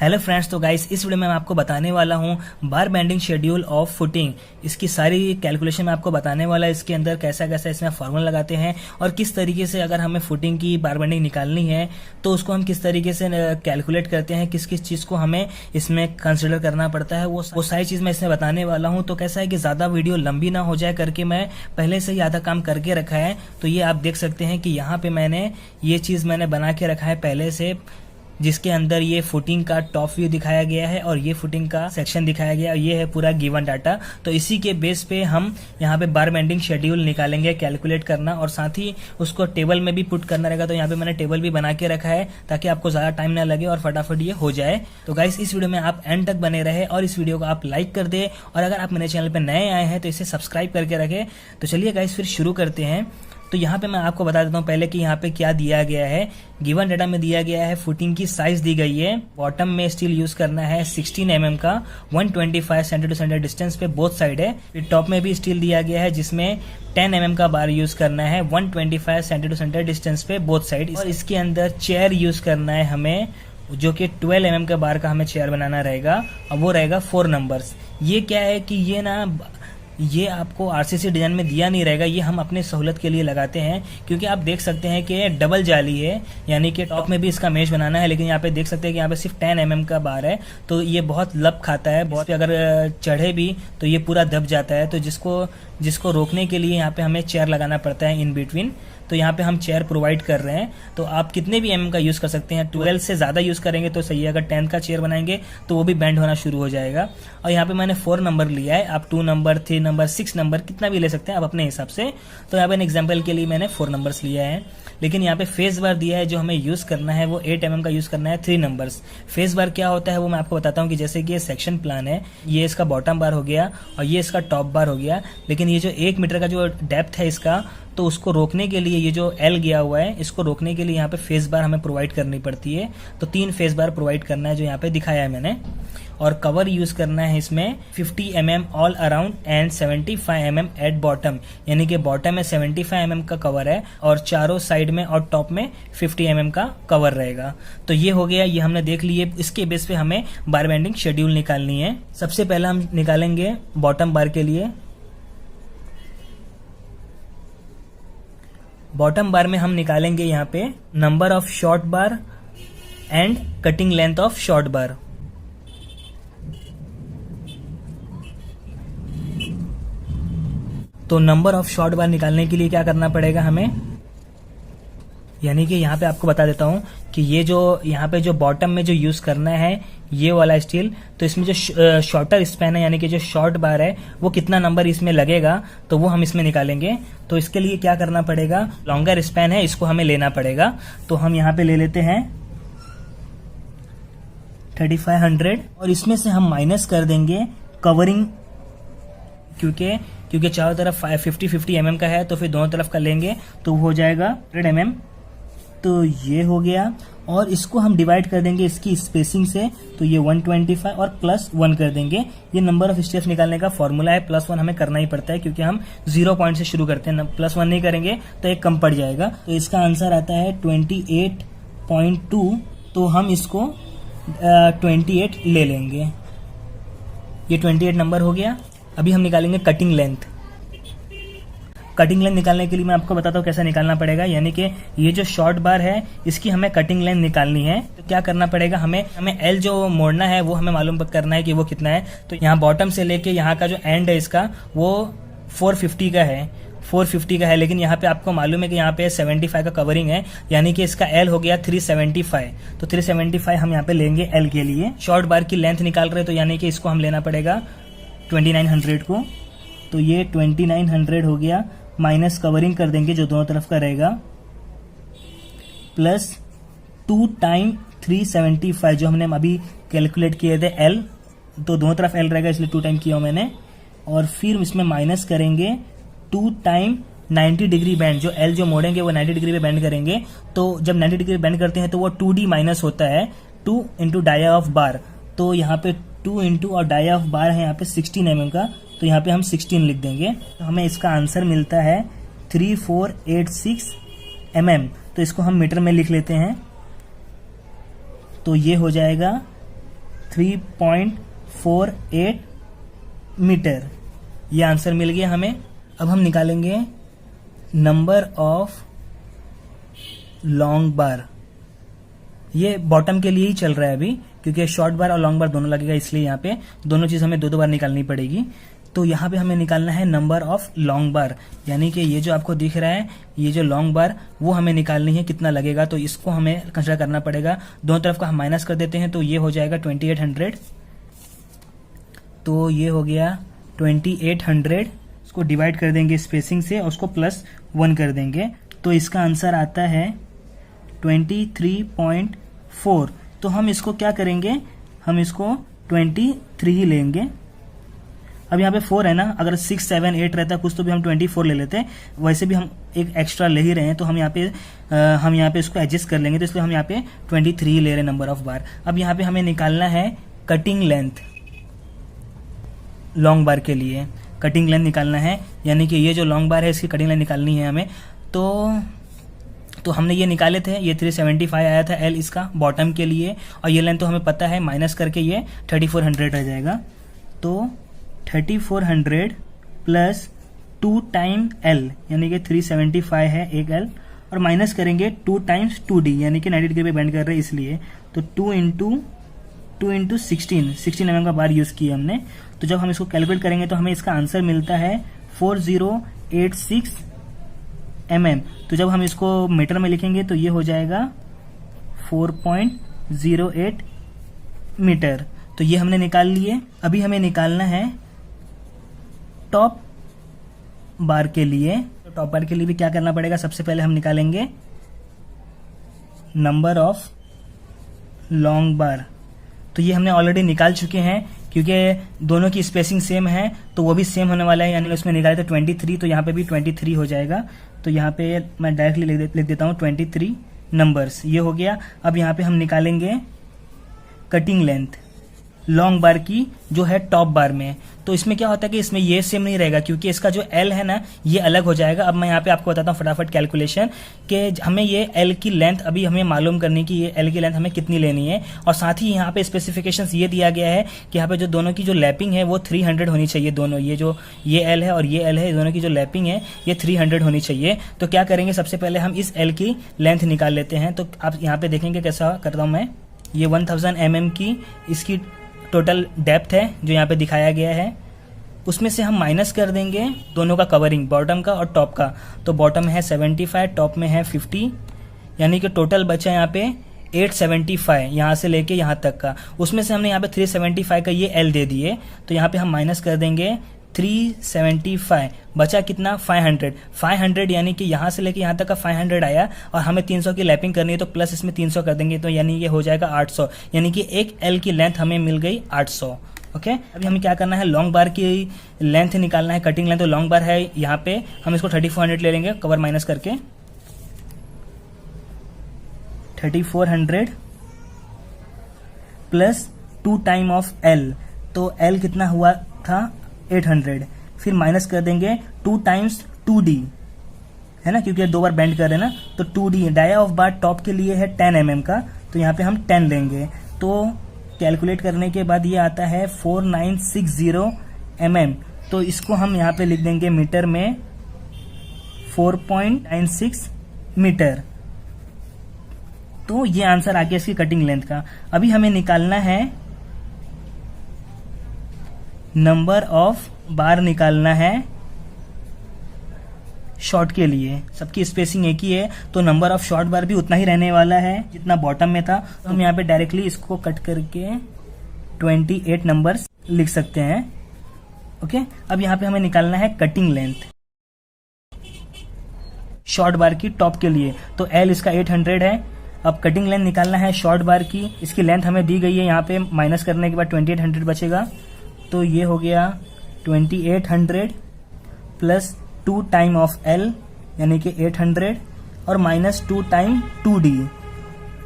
Hello friends, तो guys इस video में मैं आपको बताने वाला हूं बार बेंडिंग शेड्यूल ऑफ फुटिंग। इसकी सारी कैलकुलेशन मैं आपको बताने वाला है। इसके अंदर कैसा कैसा इसमें फार्मूला लगाते हैं और किस तरीके से अगर हमें फुटिंग की बार बेंडिंग निकालनी है तो उसको हम किस तरीके से कैलकुलेट करते हैं, किस किस चीज़ को हमें इसमें कंसिडर करना पड़ता है, वो सारी चीज़ मैं इसमें बताने वाला हूँ। तो कैसा है कि ज़्यादा वीडियो लंबी ना हो जाए करके मैं पहले से ही आधा काम करके रखा है। तो ये आप देख सकते हैं कि यहाँ पे मैंने ये चीज़ मैंने बना के रखा है पहले से, जिसके अंदर ये फुटिंग का टॉप व्यू दिखाया गया है और ये फुटिंग का सेक्शन दिखाया गया है। ये है पूरा गिवन डाटा। तो इसी के बेस पे हम यहाँ पे बार बेंडिंग शेड्यूल निकालेंगे, कैलकुलेट करना और साथ ही उसको टेबल में भी पुट करना रहेगा। तो यहाँ पे मैंने टेबल भी बना के रखा है ताकि आपको ज़्यादा टाइम ना लगे और फटाफट ये हो जाए। तो गाइस इस वीडियो में आप एंड तक बने रहे और इस वीडियो को आप लाइक कर दे और अगर आप मेरे चैनल पर नए आए हैं तो इसे सब्सक्राइब करके रखें। तो चलिए गाइस फिर शुरू करते हैं। तो यहाँ पे मैं आपको बता देता हूँ पहले कि यहाँ पे क्या दिया गया है। गिवन डाटा में दिया गया है फुटिंग की साइज दी गई है। बॉटम में स्टील यूज करना है 16 mm का, 125 सेंटर टू सेंटर डिस्टेंस पे बोथ साइड है। फिर टॉप में भी स्टील दिया गया है जिसमें 10 mm का बार यूज करना है 125 सेंटर टू सेंटर डिस्टेंस पे बोथ साइड। और इसके अंदर चेयर यूज करना है हमें, जो कि 12 mm का बार का हमें चेयर बनाना रहेगा और वो रहेगा 4 नंबर्स। ये क्या है कि ये आपको आरसीसी डिजाइन में दिया नहीं रहेगा, ये हम अपने सहूलत के लिए लगाते हैं क्योंकि आप देख सकते हैं कि डबल जाली है, यानी कि टॉप में भी इसका मेश बनाना है। लेकिन यहाँ पे देख सकते हैं कि यहाँ पे सिर्फ 10 mm का बार है तो ये बहुत लब खाता है, बहुत अगर चढ़े भी तो ये पूरा दब जाता है। तो जिसको रोकने के लिए यहाँ पे हमें चेयर लगाना पड़ता है इन बिटवीन। तो यहाँ पे हम चेयर प्रोवाइड कर रहे हैं। तो आप कितने भी mm का यूज कर सकते हैं, 12 से ज्यादा यूज करेंगे तो सही है। अगर 10 का चेयर बनाएंगे तो वो भी बेंड होना शुरू हो जाएगा। और यहाँ पे मैंने 4 नंबर लिया है, आप 2 नंबर, 3 नंबर, 6 नंबर कितना भी ले सकते हैं आप अपने हिसाब से। तो यहाँ पे एग्जाम्पल के लिए मैंने 4 नंबर्स लिया है। लेकिन यहाँ पे फेस बार दिया है जो हमें यूज करना है वो 8 mm का यूज करना है 3 नंबर्स। फेस बार क्या होता है वो मैं आपको बताता हूँ कि जैसे कि ये सेक्शन प्लान है, ये इसका बॉटम बार हो गया और ये इसका टॉप बार हो गया। लेकिन ये जो 1 मीटर का जो डेप्थ है इसका, तो उसको रोकने के लिए ये जो एल गया हुआ है इसको रोकने के लिए यहाँ पे फेस बार हमें प्रोवाइड करनी पड़ती है। तो 3 फेस बार प्रोवाइड करना है जो यहाँ पे दिखाया है मैंने। और कवर यूज करना है इसमें 50 mm all around and 75 mm at bottom, यानी कि बॉटम में 75 mm का कवर है और चारों साइड में और टॉप में 50 mm का कवर रहेगा। तो ये हो गया, ये हमने देख लिए। इसके बेस पे हमें बार बेंडिंग शेड्यूल निकालनी है। सबसे पहले हम निकालेंगे बॉटम बार के लिए। बॉटम बार में हम निकालेंगे यहाँ पे number of short bar and cutting length of short बार। तो नंबर ऑफ शॉर्ट बार निकालने के लिए क्या करना पड़ेगा हमें, यानी कि यहाँ पे आपको बता देता हूँ कि ये जो यहाँ पे जो बॉटम में जो यूज करना है ये वाला स्टील, तो इसमें जो शॉर्टर स्पैन है यानी कि जो शॉर्ट बार है वो कितना नंबर इसमें लगेगा तो वो हम इसमें निकालेंगे। तो इसके लिए क्या करना पड़ेगा, लॉन्गर स्पैन है इसको हमें लेना पड़ेगा। तो हम यहाँ पे ले लेते हैं 3500 और इसमें से हम माइनस कर देंगे कवरिंग, क्योंकि चारों तरफ 50-50 mm का है तो फिर दोनों तरफ का लेंगे तो हो जाएगा 100 mm। तो ये हो गया और इसको हम डिवाइड कर देंगे इसकी स्पेसिंग से, तो ये 125 और +1 कर देंगे। ये नंबर ऑफ स्टेप्स निकालने का फॉर्मूला है। +1 हमें करना ही पड़ता है क्योंकि हम 0 पॉइंट से शुरू करते हैं, +1 नहीं करेंगे तो एक कम पड़ जाएगा। तो इसका आंसर आता है 28.2। तो हम इसको 28 ले लेंगे। ये 28 नंबर हो गया। अभी हम निकालेंगे कटिंग लेंथ। कटिंग लेंथ निकालने के लिए मैं आपको बताता हूँ कैसा निकालना पड़ेगा, यानी कि ये जो शॉर्ट बार है इसकी हमें कटिंग लेंथ निकालनी है। तो क्या करना पड़ेगा, हमें एल जो मोड़ना है वो हमें मालूम करना है कि वो कितना है। तो यहाँ बॉटम से लेके यहाँ का जो एंड है इसका वो 450 का है, 450 का है। लेकिन यहाँ पे आपको मालूम है कि यहाँ पे 75 का कवरिंग है, यानी कि इसका एल हो गया 375। तो 375 हम यहाँ पे लेंगे एल के लिए। शॉर्ट बार की लेंथ निकाल रहे तो यानी कि इसको हम लेना पड़ेगा 2900 को। तो ये 2900 हो गया, माइनस कवरिंग कर देंगे जो दोनों तरफ का रहेगा, प्लस 2 टाइम 375 जो हमने अभी कैलकुलेट किए थे एल, तो दोनों तरफ एल रहेगा इसलिए 2 टाइम किया मैंने। और फिर इसमें माइनस करेंगे 2 टाइम 90 डिग्री बैंड, जो एल जो मोड़ेंगे वो 90 डिग्री पे बैंड करेंगे। तो जब 90 डिग्री बैंड करते हैं तो वो 2D माइनस होता है 2 इंटू डाया ऑफ बार। तो यहाँ पे 2 इंटू और डाया ऑफ बार है यहाँ पे 16 mm का, तो यहाँ पे हम 16 लिख देंगे। तो हमें इसका आंसर मिलता है 3486 तो इसको हम मीटर में लिख लेते हैं। तो ये हो जाएगा 3.48 मीटर। ये आंसर मिल गया हमें। अब हम निकालेंगे नंबर ऑफ लॉन्ग बार। ये बॉटम के लिए ही चल रहा है अभी, क्योंकि शॉर्ट बार और लॉन्ग बार दोनों लगेगा, इसलिए यहाँ पे दोनों चीज हमें दो बार निकालनी पड़ेगी। तो यहाँ पे हमें निकालना है नंबर ऑफ लॉन्ग बार, यानी कि ये जो आपको दिख रहा है ये जो लॉन्ग बार वो हमें निकालनी है कितना लगेगा। तो इसको हमें कंसिडर करना पड़ेगा, दोनों तरफ का हम माइनस कर देते हैं तो ये हो जाएगा 2800। तो ये हो गया 2800, इसको डिवाइड कर देंगे स्पेसिंग से और उसको +1 कर देंगे, तो इसका आंसर आता है 23.4। तो हम इसको क्या करेंगे, हम इसको 23 ही लेंगे। अब यहाँ पे 4 है ना, अगर 6, 7, 8 रहता कुछ तो भी हम 24 ले लेते। वैसे भी हम एक एक्स्ट्रा ले ही रहे हैं तो हम यहाँ पे इसको एडजस्ट कर लेंगे, तो इसलिए हम यहाँ पे 23 ले रहे हैं नंबर ऑफ बार। अब यहाँ पे हमें निकालना है कटिंग लेंथ लॉन्ग बार के लिए। कटिंग लेंथ निकालना है, यानी कि ये जो लॉन्ग बार है इसकी कटिंग लेंथ निकालनी है हमें। तो हमने ये निकाले थे, ये 375 आया था एल इसका बॉटम के लिए, और ये लेंथ तो हमें पता है, माइनस करके ये 3400 रह जाएगा। तो 3400 प्लस 2 टाइम एल, यानी कि 375 है एक एल, और माइनस करेंगे 2 टाइम्स 2d, यानी कि 90 डिग्री पे बेंड कर रहे हैं इसलिए। तो 2 इंटू 16 mm का बार यूज किया हमने। तो जब हम इसको कैलकुलेट करेंगे तो हमें इसका आंसर मिलता है 4086 mm। तो जब हम इसको मीटर में लिखेंगे तो ये हो जाएगा 4.08 मीटर। तो ये हमने निकाल लिए। अभी हमें निकालना है टॉप बार के लिए। तो टॉप बार के लिए भी क्या करना पड़ेगा, सबसे पहले हम निकालेंगे नंबर ऑफ लॉन्ग बार। तो ये हमने ऑलरेडी निकाल चुके हैं, क्योंकि दोनों की स्पेसिंग सेम है तो वो भी सेम होने वाला है, यानी उसमें निकाले थे 23, तो यहाँ पे भी 23 हो जाएगा। तो यहाँ पे मैं डायरेक्टली लिख देता हूँ 23 नंबर्स, ये हो गया। अब यहाँ पे हम निकालेंगे कटिंग लेंथ लॉन्ग बार की जो है टॉप बार में। तो इसमें क्या होता है कि इसमें ये सेम नहीं रहेगा, क्योंकि इसका जो एल है ना ये अलग हो जाएगा। अब मैं यहाँ पे आपको बताता हूँ फटाफट कैलकुलेशन कि हमें ये एल की लेंथ अभी हमें मालूम करनी कि ये एल की लेंथ हमें कितनी लेनी है, और साथ ही यहाँ पे स्पेसिफिकेशंस ये दिया गया है कि यहाँ पे जो दोनों की जो लैपिंग है वो 300 होनी चाहिए। दोनों ये एल है और ये एल है, दोनों की जो लैपिंग है ये 300 होनी चाहिए। तो क्या करेंगे, सबसे पहले हम इस एल की लेंथ निकाल लेते हैं। तो आप यहाँ पे देखेंगे कैसा करता हूँ मैं। ये 1000 mm की इसकी टोटल डेप्थ है जो यहाँ पे दिखाया गया है, उसमें से हम माइनस कर देंगे दोनों का कवरिंग, बॉटम का और टॉप का। तो बॉटम है 75, टॉप में है 50, यानी कि टोटल बचा यहाँ पे 875 यहाँ से लेके यहाँ तक का। उसमें से हमने यहाँ पे 375 का ये एल दे दिए, तो यहाँ पे हम माइनस कर देंगे 375, बचा कितना 500, यानी कि यहाँ से लेके यहाँ तक का 500 आया, और हमें 300 की लैपिंग करनी है तो प्लस इसमें 300 कर देंगे, तो यानी ये हो जाएगा 800, यानी कि एक एल की लेंथ हमें मिल गई 800। ओके, अभी हमें क्या करना है, लॉन्ग बार की लेंथ निकालना है, कटिंग लेंथ। तो लॉन्ग बार है यहाँ पे, हम इसको 3400 ले लेंगे कवर माइनस करके। 3400 प्लस 2 टाइम ऑफ एल, तो एल कितना हुआ था 800, फिर माइनस कर देंगे 2 टाइम्स 2d, है ना, क्योंकि 2 बार बेंड कर रहे हैं ना। तो 2d dia of bar top के लिए है 10 mm का, तो यहाँ पे हम 10 लेंगे। तो कैलकुलेट करने के बाद ये आता है 4960 mm। तो इसको हम यहाँ पे लिख देंगे मीटर में 4.96 मीटर। तो ये आंसर आ गया इसकी कटिंग लेंथ का। अभी हमें निकालना है नंबर ऑफ बार, निकालना है शॉर्ट के लिए। सबकी स्पेसिंग एक ही है, तो नंबर ऑफ शॉर्ट बार भी उतना ही रहने वाला है जितना बॉटम में था। तो हम यहाँ पे डायरेक्टली इसको कट करके 28 नंबर्स लिख सकते हैं। ओके, अब यहाँ पे हमें निकालना है कटिंग लेंथ शॉर्ट बार की टॉप के लिए। तो एल इसका 800 है। अब कटिंग लेंथ निकालना है शॉर्ट बार की, इसकी लेंथ हमें दी गई है, यहाँ पे माइनस करने के बाद 2800 बचेगा। तो ये हो गया 2800 प्लस 2 टाइम ऑफ एल, यानी कि 800, और माइनस 2 टाइम 2d,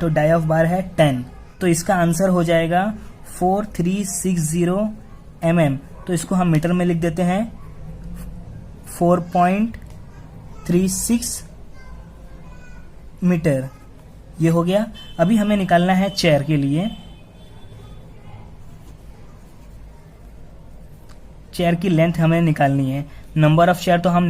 तो डाई ऑफ बार है 10। तो इसका आंसर हो जाएगा 4360 mm। तो इसको हम मीटर में लिख देते हैं 4.36 मीटर, ये हो गया। अभी हमें निकालना है चेयर के लिए। चेयर की लेंथ हमें निकालनी है। नंबर ऑफ चेयर तो हम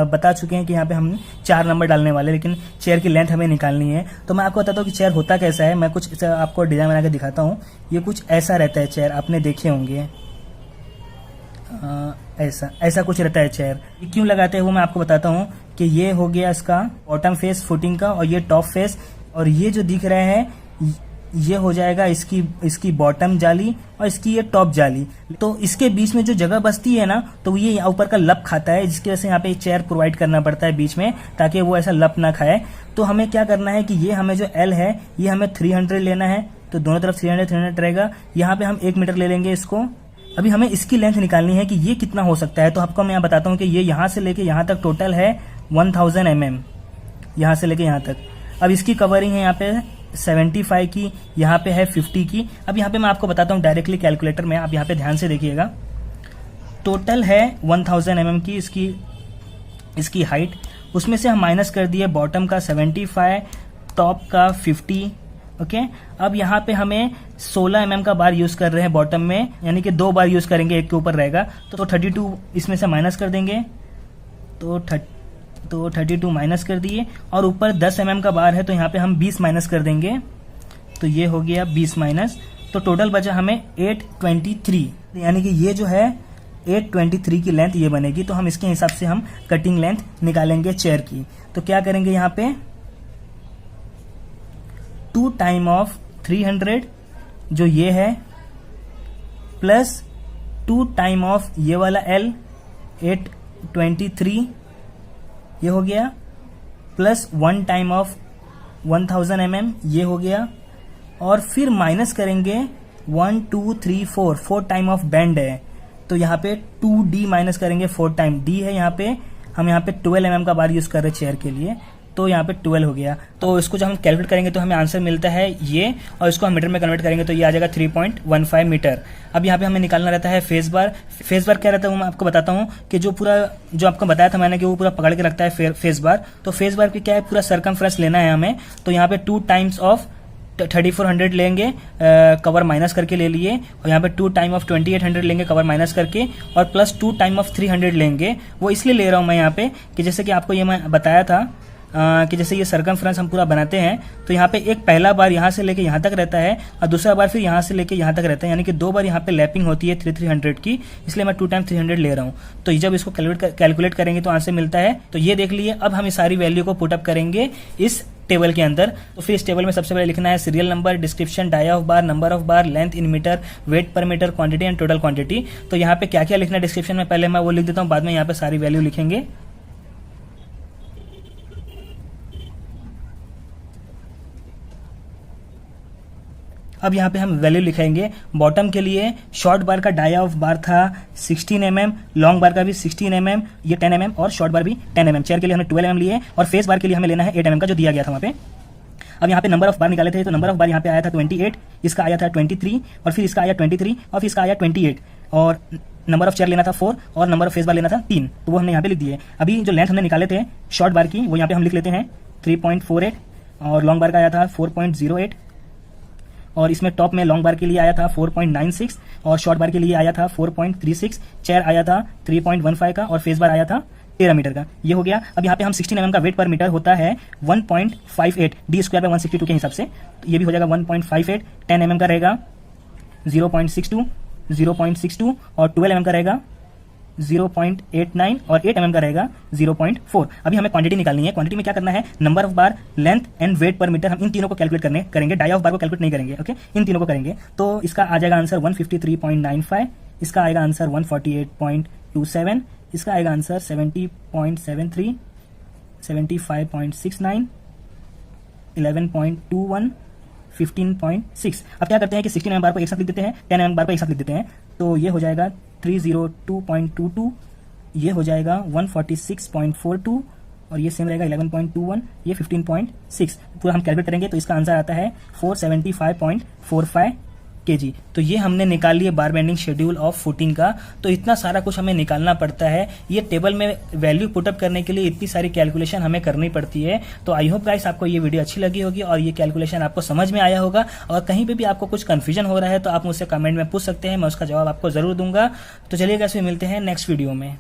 बता चुके हैं कि यहाँ पे हम 4 नंबर डालने वाले, लेकिन चेयर की लेंथ हमें निकालनी है। तो मैं आपको बताता हूँ कि चेयर होता कैसा है। मैं कुछ आपको डिजाइन बना के दिखाता हूँ। ये कुछ ऐसा रहता है चेयर, आपने देखे होंगे। ऐसा कुछ रहता है चेयर। ये क्यों लगाते हैं वो मैं आपको बताता हूँ कि ये हो गया इसका बॉटम फेस फुटिंग का, और ये टॉप फेस, और ये जो दिख रहे हैं ये हो जाएगा इसकी बॉटम जाली और इसकी ये टॉप जाली। तो इसके बीच में जो जगह बचती है ना, तो ये ऊपर का लप खाता है, जिसकी वजह से यहाँ पे एक चेयर प्रोवाइड करना पड़ता है बीच में, ताकि वो ऐसा लप ना खाए। तो हमें क्या करना है कि ये हमें जो एल है ये हमें 300 लेना है। तो दोनों तरफ 300 रहेगा। यहाँ पे हम 1 मीटर ले लेंगे इसको। अभी हमें इसकी लेंथ निकालनी है कि ये कितना हो सकता है। तो आपको मैं बताता हूँ कि ये यहाँ से लेके यहाँ तक टोटल है 1000 mm, यहाँ से लेके यहाँ तक। अब इसकी कवरिंग है यहाँ पे 75 की, यहाँ पे है 50 की। अब यहाँ पे मैं आपको बताता हूँ डायरेक्टली कैलकुलेटर में, आप यहाँ पे ध्यान से देखिएगा। टोटल है 1000 mm की इसकी हाइट, उसमें से हम माइनस कर दिए बॉटम का 75, टॉप का 50। ओके, अब यहाँ पे हमें 16 mm का बार यूज कर रहे हैं बॉटम में, यानी कि 2 बार यूज करेंगे, एक के ऊपर रहेगा। तो 32 इसमें से माइनस कर देंगे, तो 32 माइनस कर दिए, और ऊपर 10 mm का बार है तो यहाँ पे हम 20 माइनस कर देंगे। तो ये हो गया 20 माइनस, तो टोटल बचा हमें 823, यानी कि ये जो है 823 की लेंथ ये बनेगी। तो हम इसके हिसाब से हम कटिंग लेंथ निकालेंगे चेयर की। तो क्या करेंगे यहाँ पे 2 टाइम ऑफ 300 जो ये है, प्लस 2 टाइम ऑफ ये वाला L 823 ये हो गया, प्लस 1 टाइम ऑफ 1000 mm ये हो गया, और फिर माइनस करेंगे 1 2 3 4 टाइम ऑफ बेंड है। तो यहाँ पे 2D माइनस करेंगे, 4 टाइम D है। यहाँ पे हम यहाँ पे 12 mm का बार यूज कर रहे हैं चेयर के लिए, तो यहाँ पे 12 हो गया। तो इसको जब हम कैलकुलेट करेंगे तो हमें आंसर मिलता है ये, और इसको हम मीटर में कन्वर्ट करेंगे तो ये आ जाएगा 3.15 मीटर। अब यहाँ पे हमें निकालना रहता है फेस बार। फेस बार क्या रहता है वो मैं आपको बताता हूँ कि जो आपको बताया था मैंने कि वो पूरा पकड़ के रखता है फेस बार। तो फेस बार की क्या है, पूरा सर्कमफ्रेंस लेना है हमें। तो यहाँ पे 2 टाइम्स ऑफ 3400 लेंगे, कवर माइनस करके ले लिए, और यहाँ पे 2 टाइम ऑफ 2800 लेंगे कवर माइनस करके, और प्लस 2 टाइम ऑफ 300 लेंगे। वो इसलिए ले रहा हूँ मैं यहाँ पे कि जैसे कि आपको ये मैं बताया था कि जैसे ये सर्कमफ्रेंस हम पूरा बनाते हैं, तो यहाँ पे एक पहला बार यहाँ से लेके यहाँ तक रहता है, और दूसरा बार फिर यहाँ से लेके यहाँ तक रहता है, यानी कि 2 बार यहाँ पे लैपिंग होती है 300 की, इसलिए मैं 2 टाइम 300 ले रहा हूँ। तो जब इसको कैलकुलेट करेंगे तो आंसर मिलता है। तो ये देख लिए। अब हम इस सारी वैल्यू को पुटअप करेंगे इस टेबल के अंदर। तो फिर इस टेबल में सबसे पहले लिखना है serial number, description, dia of bar, number of bar, length in metre, weight per metre, quantity and total quantity. तो यहाँ पे क्या क्या लिखना है डिस्क्रिप्शन में, पहले मैं वो लिख देता हूँ, बाद में यहाँ पे सारी वैल्यू लिखेंगे। अब यहाँ पे हम वैल्यू लिखेंगे। बॉटम के लिए शॉर्ट बार का डाया ऑफ बार था 16 mm, लॉन्ग बार का भी 16 mm, ये 10 mm, और शॉर्ट बार भी 10 mm। चेयर के लिए हमने 12 mm लिए, और फेस बार के लिए हमें लेना है 8 mm का जो दिया गया था वहाँ पे। अब यहाँ पे नंबर ऑफ बार निकाले थे, तो नंबर ऑफ बार यहाँ पे आया था 28, इसका आया था 23, और फिर इसका आया 23, और फिर इसका आया 28, और नंबर ऑफ चेयर लेना था 4, और नंबर ऑफ फेस बार लेना था 3, तो वो हमने यहाँ पे लिख दिए। अभी जो लेंथ हमने निकाले थे शॉर्ट बार की, वो यहाँ पे हम लिख लेते हैं 3.48, और लॉन्ग बार का आया था 4.08, और इसमें टॉप में लॉन्ग बार के लिए आया था 4.96, और शॉर्ट बार के लिए आया था 4.36, चेयर आया था 3.15 का, और फेस बार आया था 13 मीटर का। ये हो गया। अब यहाँ पे हम 16 mm का वेट पर मीटर होता है 1.58 D स्क्वायर बाय 162 के हिसाब से, तो ये भी हो जाएगा 1.58। 10 mm का रहेगा 0.62, और 12 mm का रहेगा 0.89, और 8 mm का रहेगा 0.4। अभी हमें क्वांटिटी निकालनी है। क्वांटिटी में क्या करना है, number of bar, length and weight per meter, हम इन तीनों को कैलकुलेट करेंगे। डाया ऑफ बार को कैलकुलेट नहीं करेंगे। ओके, इन तीनों को करेंगे। तो इसका आ जाएगा आंसर 153.95, इसका आएगा आंसर 148.27, इसका आएगा आंसर 70.73, 75.69, 11.21, 15.6। अब क्या करते हैं कि 16 mm बार को एक साथ लिख देते हैं, 10 mm बार को एक साथ लिख देते हैं। तो ये हो जाएगा 302.22, ये हो जाएगा 146.42, और ये सेम रहेगा 11.21, ये 15.6। पूरा हम कैलकुलेट करेंगे तो इसका आंसर आता है 475.45 kg। तो ये हमने निकाल लिए बार बेंडिंग शेड्यूल ऑफ फुटिंग का। तो इतना सारा कुछ हमें निकालना पड़ता है, ये टेबल में वैल्यू पुटअप करने के लिए इतनी सारी कैलकुलेशन हमें करनी पड़ती है। तो आई होप गाइस आपको ये वीडियो अच्छी लगी होगी और ये कैलकुलेशन आपको समझ में आया होगा। और कहीं पे भी आपको कुछ कंफ्यूजन हो रहा है तो आप मुझसे कमेंट में पूछ सकते हैं, मैं उसका जवाब आपको जरूर दूंगा। तो चलिए गाइस, मिलते हैं नेक्स्ट वीडियो में।